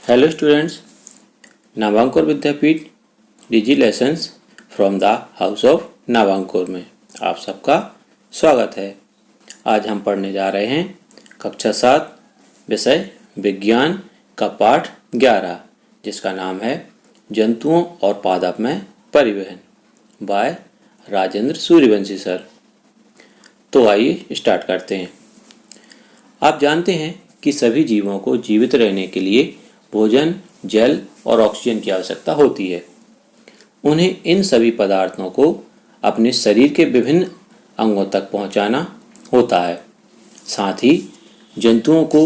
Hello students, Navankur Vidyapeeth digi lessons from the house of Navankur में आप सबका स्वागत है। आज हम पढ़ने जा रहे हैं कक्षा 7 विषय विज्ञान का पाठ 11 जिसका नाम है जंतुओं और पादप में परिवहन बाय राजेंद्र सूर्यवंशी सर। तो आइए स्टार्ट करते हैं। आप जानते हैं कि सभी जीवों को जीवित रहने के लिए भोजन, जल और ऑक्सीजन की आवश्यकता होती है। उन्हें इन सभी पदार्थों को अपने शरीर के विभिन्न अंगों तक पहुंचाना होता है। साथ ही जंतुओं को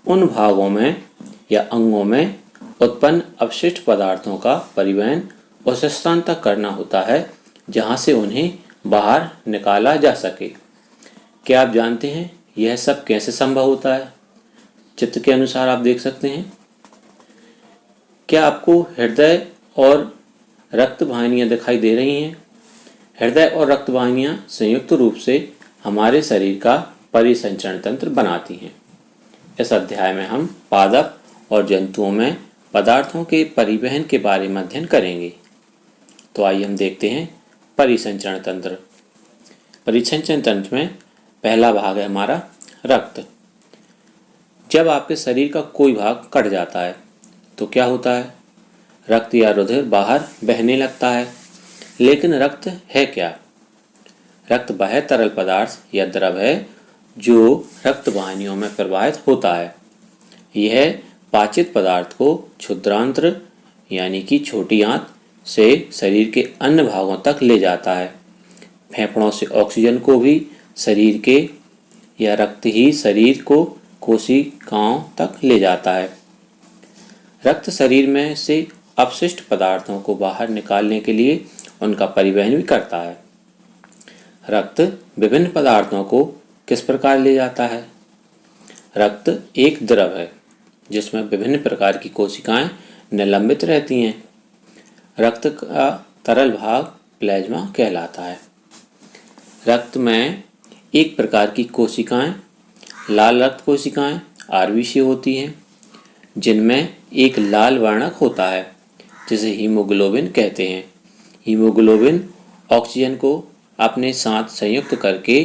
उन भागों में या अंगों में उत्पन्न अपशिष्ट पदार्थों का परिवहन उस स्थान तक करना होता है जहां से उन्हें बाहर निकाला जा सके। क्या आप जानते हैं यह सब कैसे संभव होता है? चित्र के अनुसार आप देख सकते हैं। क्या आपको हृदय और रक्त वाहिनियाँ दिखाई दे रही हैं? हृदय और रक्त वाहिनियाँ संयुक्त रूप से हमारे शरीर का परिसंचरण तंत्र बनाती हैं। इस अध्याय में हम पादप और जंतुओं में पदार्थों के परिवहन के बारे में अध्ययन करेंगे। तो आइए हम देखते हैं परिसंचरण तंत्र। परिसंचरण तंत्र में पहला भाग है हमारा रक्त। जब आपके शरीर का कोई भाग कट जाता है तो क्या होता है? रक्त या रुधिर बाहर बहने लगता है। लेकिन रक्त है क्या? रक्त वह तरल पदार्थ या द्रव है जो रक्त वाहिनियों में प्रवाहित होता है। यह पाचित पदार्थ को क्षुद्रांत्र यानी कि छोटी आंत से शरीर के अन्य भागों तक ले जाता है। फेफड़ों से ऑक्सीजन को भी शरीर के या रक्त ही शरीर को कोशिकाओं तक ले जाता है। रक्त शरीर में से अपशिष्ट पदार्थों को बाहर निकालने के लिए उनका परिवहन भी करता है। रक्त विभिन्न पदार्थों को किस प्रकार ले जाता है? रक्त एक द्रव है जिसमें विभिन्न प्रकार की कोशिकाएं निलंबित रहती हैं। रक्त का तरल भाग प्लाज्मा कहलाता है। रक्त में एक प्रकार की कोशिकाएं लाल रक्त कोशिकाएं आरबीसी होती हैं जिनमें एक लाल वर्णक होता है जिसे हीमोग्लोबिन कहते हैं। हीमोग्लोबिन ऑक्सीजन को अपने साथ संयुक्त करके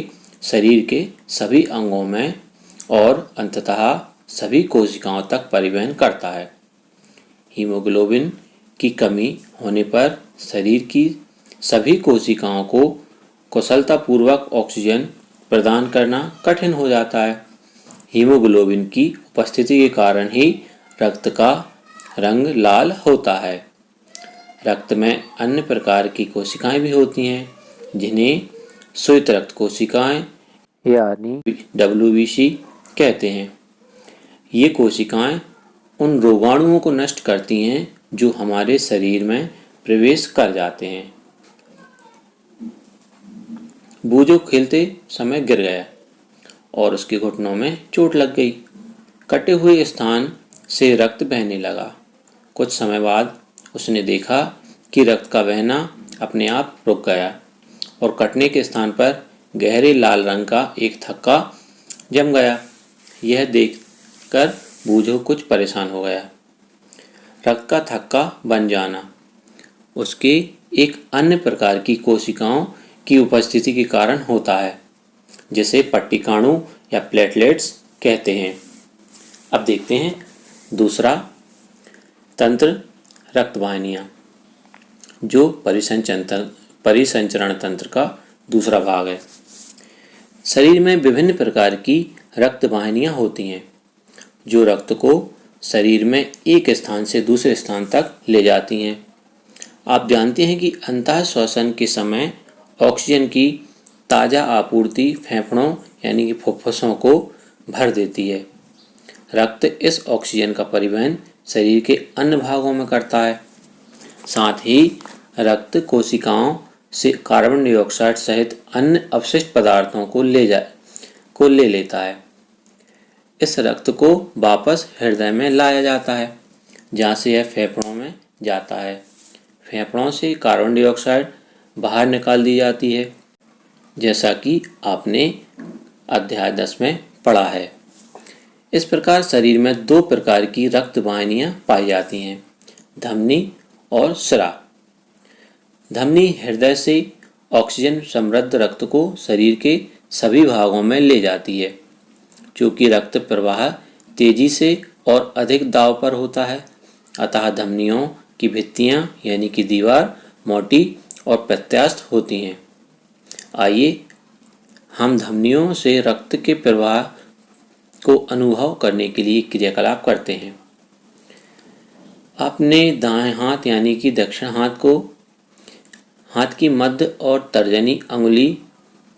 शरीर के सभी अंगों में और अंततः सभी कोशिकाओं तक परिवहन करता है। हीमोग्लोबिन की कमी होने पर शरीर की सभी कोशिकाओं को कुशलतापूर्वक ऑक्सीजन प्रदान करना कठिन हो जाता है। हीमोग्लोबिन की उपस्थिति के कारण ही रक्त का रंग लाल होता है। रक्त में अन्य प्रकार की कोशिकाएं भी होती हैं जिन्हें श्वेत रक्त कोशिकाएं यानी WBC कहते हैं। ये कोशिकाएं उन रोगाणुओं को नष्ट करती हैं जो हमारे शरीर में प्रवेश कर जाते हैं। बूजो खेलते समय गिर गया और उसके घुटनों में चोट लग गई। कटे हुए स्थान से रक्त बहने लगा। कुछ समय बाद उसने देखा कि रक्त का बहना अपने आप रुक गया और कटने के स्थान पर गहरे लाल रंग का एक थक्का जम गया। यह देखकर बूझो कुछ परेशान हो गया। रक्त का थक्का बन जाना उसके एक अन्य प्रकार की कोशिकाओं की उपस्थिति के कारण होता है जिसे पट्टिकाणु या प्लेटलेट्स कहते हैं। अब देखते हैं दूसरा तंत्र रक्त वाहिनियाँ जो परिसंचरण तंत्र का दूसरा भाग है। शरीर में विभिन्न प्रकार की रक्त वाहिनियाँ होती हैं जो रक्त को शरीर में एक स्थान से दूसरे स्थान तक ले जाती हैं। आप जानते हैं कि अंतः श्वसन के समय ऑक्सीजन की ताज़ा आपूर्ति फेफड़ों यानी कि फुफ्फुसों को भर देती है। रक्त इस ऑक्सीजन का परिवहन शरीर के अन्य भागों में करता है। साथ ही रक्त कोशिकाओं से कार्बन डाइऑक्साइड सहित अन्य अपशिष्ट पदार्थों को ले लेता है। इस रक्त को वापस हृदय में लाया जाता है जहाँ से यह फेफड़ों में जाता है। फेफड़ों से कार्बन डाइऑक्साइड बाहर निकाल दी जाती है जैसा कि आपने अध्याय 10 में पढ़ा है। इस प्रकार शरीर में दो प्रकार की रक्त वाहिनियां पाई जाती हैं, धमनी और सिरा। धमनी हृदय से ऑक्सीजन समृद्ध रक्त को शरीर के सभी भागों में ले जाती है। चूँकि रक्त प्रवाह तेजी से और अधिक दाब पर होता है, अतः धमनियों की भित्तियां यानी कि दीवार मोटी और प्रत्यास्थ होती हैं। आइए हम धमनियों से रक्त के प्रवाह को अनुभव करने के लिए क्रियाकलाप करते हैं। अपने दाएं हाथ यानी कि दक्षिण हाथ को हाथ की मध्य और तर्जनी अंगुली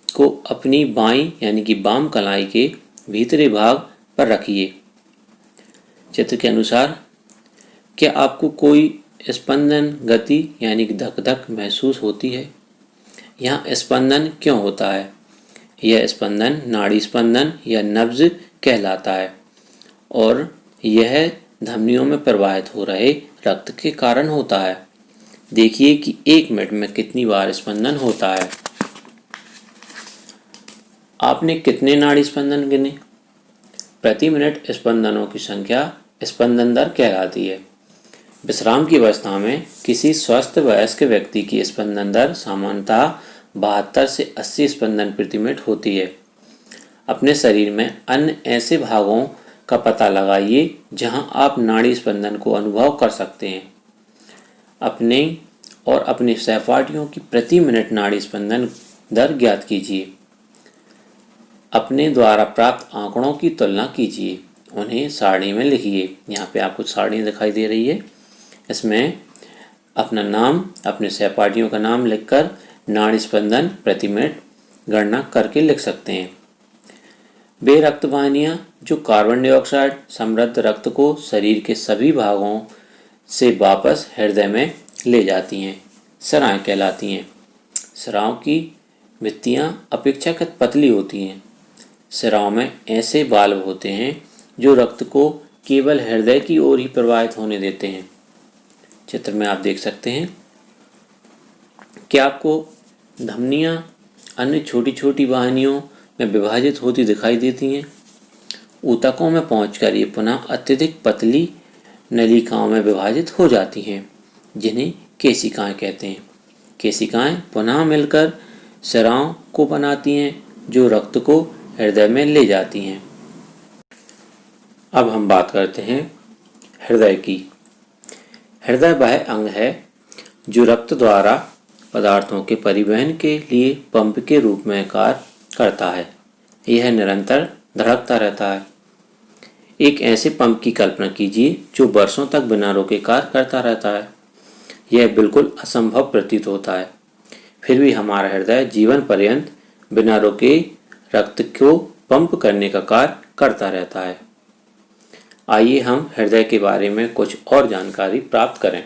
को अपनी बाईं यानी कि वाम कलाई के भीतरी भाग पर रखिए। चित्र के अनुसार क्या आपको कोई स्पंदन, गति यानी कि धक धक महसूस होती है? यहाँ स्पंदन क्यों होता है? यह स्पंदन नाड़ी स्पंदन या नब्ज कहलाता है और यह धमनियों में प्रवाहित हो रहे रक्त के कारण होता है। देखिए कि 1 मिनट में कितनी बार स्पंदन होता है। आपने कितने नाड़ी स्पंदन गिने? प्रति मिनट स्पंदनों की संख्या स्पंदन दर कहलाती है। विश्राम की अवस्था में किसी स्वस्थ वयस्क व्यक्ति की स्पंदन दर सामान्यतः 72 से 80 स्पंदन प्रति मिनट होती है। अपने शरीर में अन्य ऐसे भागों का पता लगाइए जहां आप नाड़ी स्पंदन को अनुभव कर सकते हैं। अपने और अपने सहपाठियों की प्रति मिनट नाड़ी स्पंदन दर ज्ञात कीजिए। अपने द्वारा प्राप्त आंकड़ों की तुलना कीजिए, उन्हें सारणी में लिखिए। यहाँ पे आपको सारणी दिखाई दे रही है। इसमें अपना नाम, अपने सहपाठियों का नाम लिखकर नाड़ी स्पंदन प्रति मिनट गणना करके लिख सकते हैं। वे रक्त वाहिनियाँ जो कार्बन डाइऑक्साइड समृद्ध रक्त को शरीर के सभी भागों से वापस हृदय में ले जाती हैं, सिराएं कहलाती हैं। सिराओं की भित्तियाँ अपेक्षाकृत पतली होती हैं। सिराओं में ऐसे वाल्व होते हैं जो रक्त को केवल हृदय की ओर ही प्रवाहित होने देते हैं। चित्र में आप देख सकते हैं। क्या आपको धमनियाँ अन्य छोटी छोटी वाहिनियों में विभाजित होती दिखाई देती हैं? ऊतकों में पहुंचकर ये पुनः अत्यधिक पतली नलिकाओं में विभाजित हो जाती हैं, जिन्हें केशिकाएं कहते हैं। केशिकाएं पुनः मिलकर सिराओं को बनाती हैं जो रक्त को हृदय में ले जाती हैं। अब हम बात करते हैं हृदय की। हृदय वह अंग है जो रक्त द्वारा पदार्थों के परिवहन के लिए पंप के रूप में कार्य करता है। यह निरंतर धड़कता रहता है। एक ऐसे पंप की कल्पना कीजिए जो वर्षों तक बिना रुके कार्य करता रहता है। यह बिल्कुल असंभव प्रतीत होता है, फिर भी हमारा हृदय जीवन पर्यंत बिना रुके रक्त को पंप करने का कार्य करता रहता है। आइए हम हृदय के बारे में कुछ और जानकारी प्राप्त करें।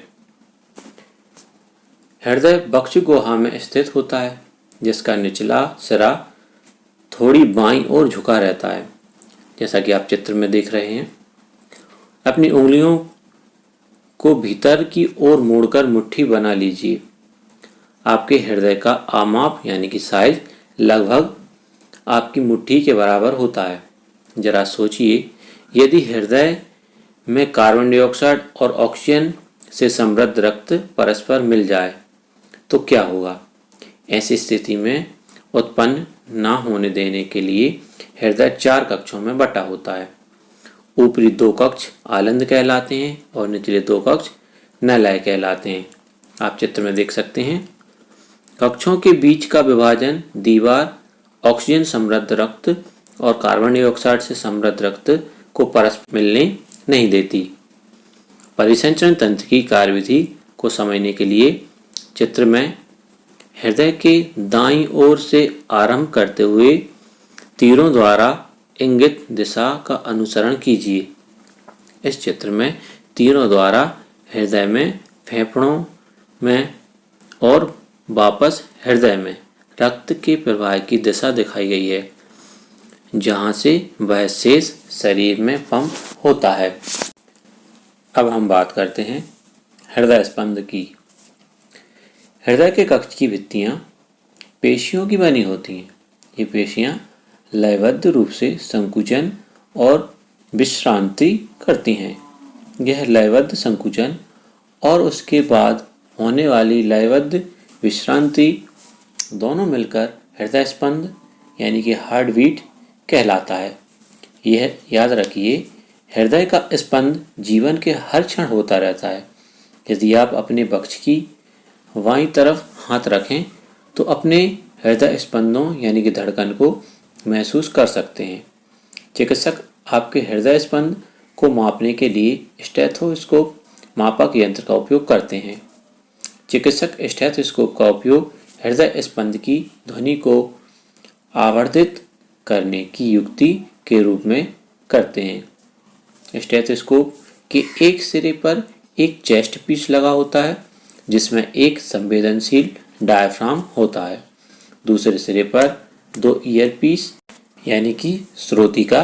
हृदय वक्ष गुहा में स्थित होता है, जिसका निचला सिरा थोड़ी बाईं ओर झुका रहता है, जैसा कि आप चित्र में देख रहे हैं। अपनी उंगलियों को भीतर की ओर मोड़कर मुट्ठी बना लीजिए। आपके हृदय का आमाप यानी कि साइज लगभग आपकी मुट्ठी के बराबर होता है। जरा सोचिए, यदि हृदय में कार्बन डाइऑक्साइड और ऑक्सीजन से समृद्ध रक्त परस्पर मिल जाए तो क्या होगा? ऐसी स्थिति में उत्पन्न ना होने देने के लिए हृदय 4 कक्षों में बटा होता है। ऊपरी 2 कक्ष आलंद कहलाते हैं और निचले 2 कक्ष नलय कहलाते हैं। आप चित्र में देख सकते हैं। कक्षों के बीच का विभाजन दीवार ऑक्सीजन समृद्ध रक्त और कार्बन डाइऑक्साइड से समृद्ध रक्त को परस्पर मिलने नहीं देती। परिसंचरण तंत्र की कार्यविधि को समझने के लिए चित्र में हृदय के दाईं ओर से आरंभ करते हुए तीरों द्वारा इंगित दिशा का अनुसरण कीजिए। इस चित्र में तीरों द्वारा हृदय में, फेफड़ों में और वापस हृदय में रक्त के प्रवाह की दिशा दिखाई गई है, जहां से वह शेष शरीर में पंप होता है। अब हम बात करते हैं हृदय स्पंद की। हृदय के कक्ष की भित्तियां पेशियों की बनी होती हैं। ये पेशियां लयबद्ध रूप से संकुचन और विश्रांति करती हैं। यह लयबद्ध संकुचन और उसके बाद होने वाली लयबद्ध विश्रांति दोनों मिलकर हृदय स्पंद यानी कि हार्ट बीट कहलाता है। यह याद रखिए, हृदय का स्पंद जीवन के हर क्षण होता रहता है। यदि आप अपने वक्ष की बाईं तरफ हाथ रखें तो अपने हृदय स्पंदों यानी कि धड़कन को महसूस कर सकते हैं। चिकित्सक आपके हृदय स्पंद को मापने के लिए स्टेथोस्कोप मापक यंत्र का उपयोग करते हैं। चिकित्सक स्टेथोस्कोप का उपयोग हृदय स्पंद की ध्वनि को आवर्धित करने की युक्ति के रूप में करते हैं। स्टेथोस्कोप के एक सिरे पर एक चेस्ट पीस लगा होता है जिसमें एक संवेदनशील डायफ्राम होता है। दूसरे सिरे पर 2 ईयर पीस यानी कि श्रोतिका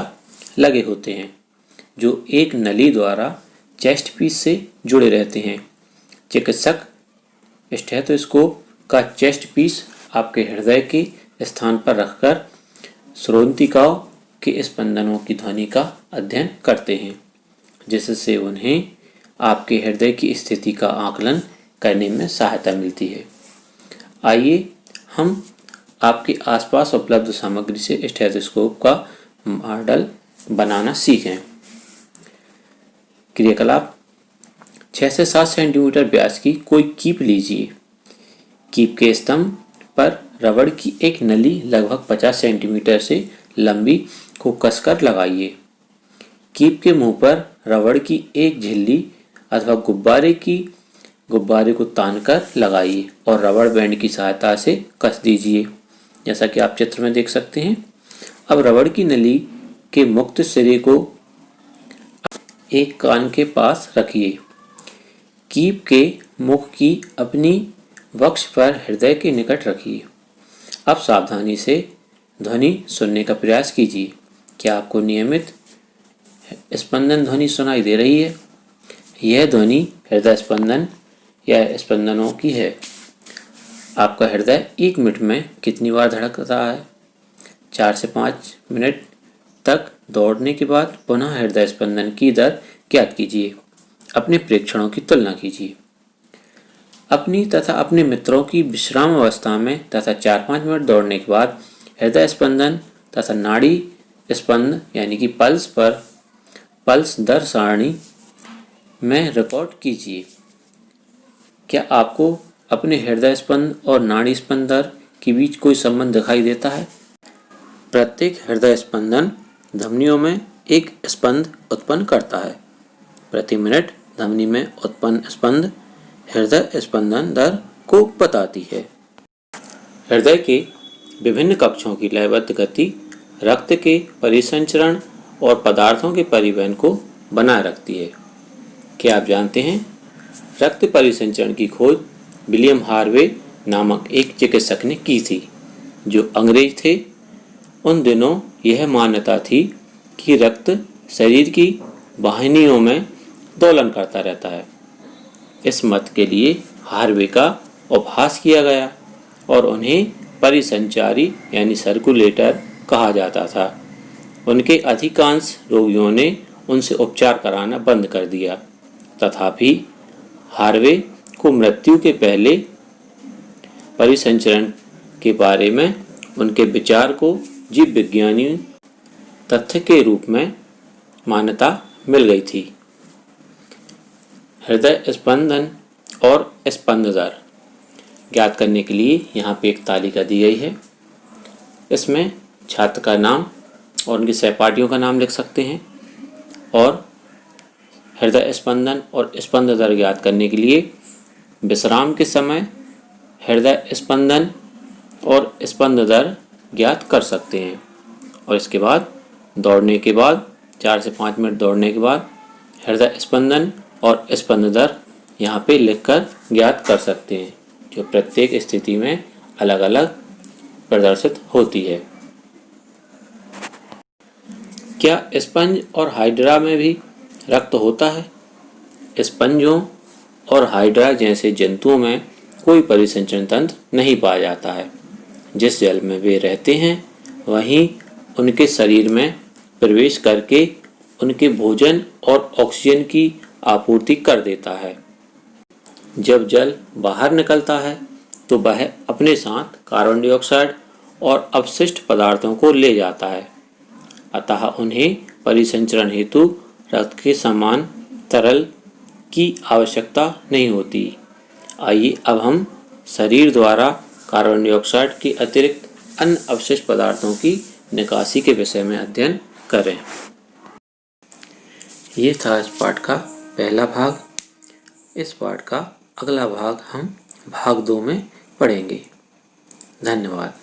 लगे होते हैं जो एक नली द्वारा चेस्ट पीस से जुड़े रहते हैं। चिकित्सक स्टेथोस्कोप का चेस्ट पीस आपके हृदय के स्थान पर रखकर श्रोतिकाओं के स्पंदनों की ध्वनि का अध्ययन करते हैं, जिससे उन्हें आपके हृदय की स्थिति का आकलन करने में सहायता मिलती है। आइए हम आपके आसपास उपलब्ध सामग्री से स्टेथोस्कोप का मॉडल बनाना सीखें। क्रियाकलाप: 6 से 7 सेंटीमीटर व्यास की कोई कीप लीजिए। कीप के स्तंभ पर रबड़ की एक नली लगभग 50 सेंटीमीटर से लंबी को कसकर लगाइए। कीप के मुंह पर रबड़ की एक झिल्ली अथवा गुब्बारे को तानकर लगाइए और रबड़ बैंड की सहायता से कस दीजिए, जैसा कि आप चित्र में देख सकते हैं। अब रबड़ की नली के मुक्त सिरे को एक कान के पास रखिए। कीप के मुख की अपनी वक्ष पर हृदय के निकट रखिए। अब सावधानी से ध्वनि सुनने का प्रयास कीजिए। क्या आपको नियमित स्पंदन ध्वनि सुनाई दे रही है? यह ध्वनि हृदय स्पंदन या स्पंदनों की है। आपका हृदय 1 मिनट में कितनी बार धड़क रहा है? 4 से 5 मिनट तक दौड़ने के बाद पुनः हृदय स्पंदन की दर ज्ञात कीजिए। अपने प्रेक्षणों की तुलना कीजिए। अपनी तथा अपने मित्रों की विश्राम अवस्था में तथा 4-5 मिनट दौड़ने के बाद हृदय स्पंदन तथा नाड़ी स्पंद यानी कि पल्स दर सारणी में रिकॉर्ड कीजिए। क्या आपको अपने हृदय स्पंद और नाड़ी स्पंद दर के बीच कोई संबंध दिखाई देता है? प्रत्येक हृदय स्पंदन धमनियों में एक स्पंद उत्पन्न करता है। प्रति मिनट धमनी में उत्पन्न स्पंद हृदय स्पंदन दर को बताती है। हृदय के विभिन्न कक्षों की लयबद्ध गति रक्त के परिसंचरण और पदार्थों के परिवहन को बनाए रखती है। क्या आप जानते हैं, रक्त परिसंचरण की खोज विलियम हार्वे नामक एक चिकित्सक ने की थी, जो अंग्रेज थे। उन दिनों यह मान्यता थी कि रक्त शरीर की वाहिनियों में दोलन करता रहता है। इस मत के लिए हार्वे का उपहास किया गया और उन्हें परिसंचारी यानी सर्कुलेटर कहा जाता था। उनके अधिकांश रोगियों ने उनसे उपचार कराना बंद कर दिया। तथापि हार्वे को मृत्यु के पहले परिसंचरण के बारे में उनके विचार को जीव विज्ञानी तथ्य के रूप में मान्यता मिल गई थी। हृदय स्पंदन और स्पंद दर ज्ञात करने के लिए यहाँ पे एक तालिका दी गई है। इसमें छात्र का नाम और उनके सहपाठियों का नाम लिख सकते हैं और हृदय स्पंदन और स्पंद दर ज्ञात करने के लिए विश्राम के समय हृदय स्पंदन और स्पंद दर ज्ञात कर सकते हैं। और इसके बाद दौड़ने के बाद 4 से 5 मिनट दौड़ने के बाद हृदय स्पंदन और स्पंद दर यहाँ पे लिखकर ज्ञात कर सकते हैं, जो प्रत्येक स्थिति में अलग अलग प्रदर्शित होती है। क्या स्पंज और हाइड्रा में भी रक्त होता है? स्पंजों और हाइड्रा जैसे जंतुओं में कोई परिसंचरण तंत्र नहीं पाया जाता है। जिस जल में वे रहते हैं वहीं उनके शरीर में प्रवेश करके उनके भोजन और ऑक्सीजन की आपूर्ति कर देता है। जब जल बाहर निकलता है तो वह अपने साथ कार्बन डाइऑक्साइड और अपशिष्ट पदार्थों को ले जाता है, अतः उन्हें परिसंचरण हेतु रक्त के समान तरल की आवश्यकता नहीं होती। आइए अब हम शरीर द्वारा कार्बन डाइऑक्साइड के अतिरिक्त अन्य अवशिष्ट पदार्थों की निकासी के विषय में अध्ययन करें। ये था इस पाठ का पहला भाग। इस पाठ का अगला भाग हम भाग 2 में पढ़ेंगे। धन्यवाद।